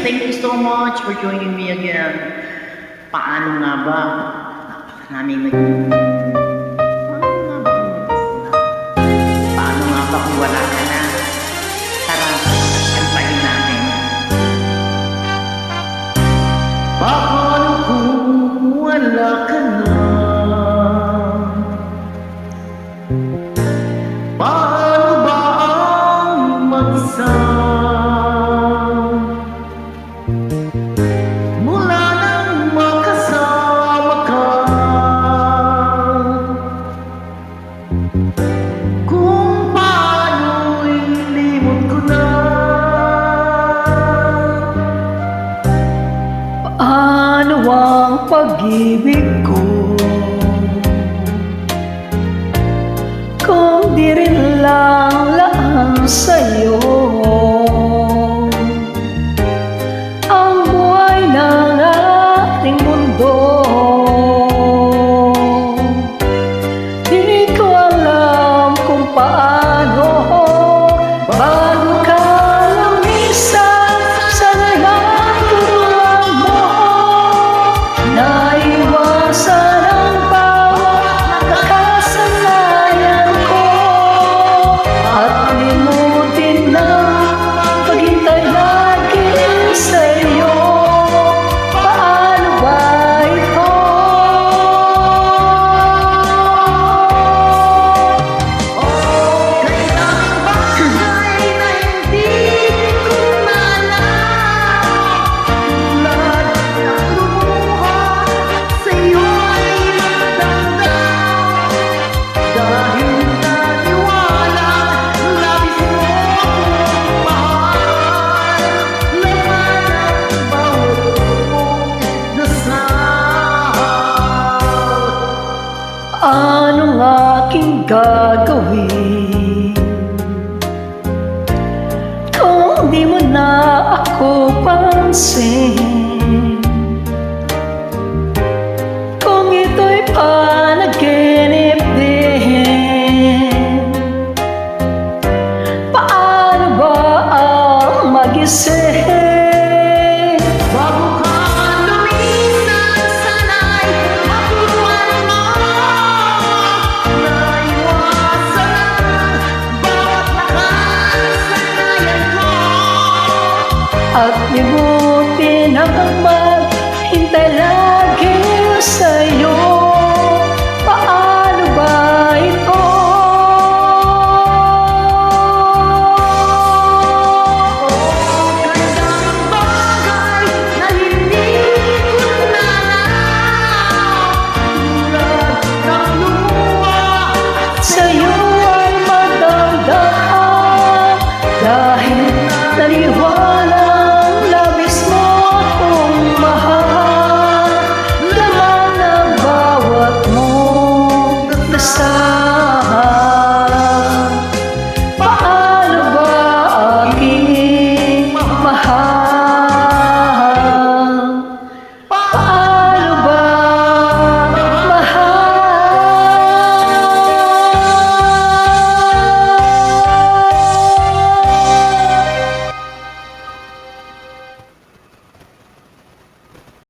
thank you so much for joining me again. Paano nga ba? Namin paano nga ba kung wala ka na? Tara, kantahin natin. Paano kung wala ka na? Paano ba ang mag-isa? Mula nang makasama ka, kung paano'y limot ko na. Paano ang pag-ibig ko kung di rin lang laan sa'yo ang buhay ng ating mundo? Di ko alam kung paano bago ka lumisan sa ngayon tulad mo. Naiwasan ang bawat nakasanayan ko at limutin na paghintay lagi sa'yo. Paano ba ito? Kailangan bagay na hindi ko nalaman. Tulad ng lumuha sa'yo'y nagdamdam. Dahil naniwala, labis mo akong mahal. Laman ang bawat mong dasal. Anong aking gagawin kung di mo na ako pansin? Kung ito'y panaginip din, paano ba ang magising? Bago ka lumisan, sana'y maturuan mo. Naiwasan ang bawat nakasanayan ko. At limutin ang maghintay lagi sa'yo. Paano ba ito? Gandang bagay na hindi ko nalaman. Tulad ng lumuha Sa'yo ay madamdaman dahil naniwalang labis mo akong mahal. Laman ng bawat mong dasal.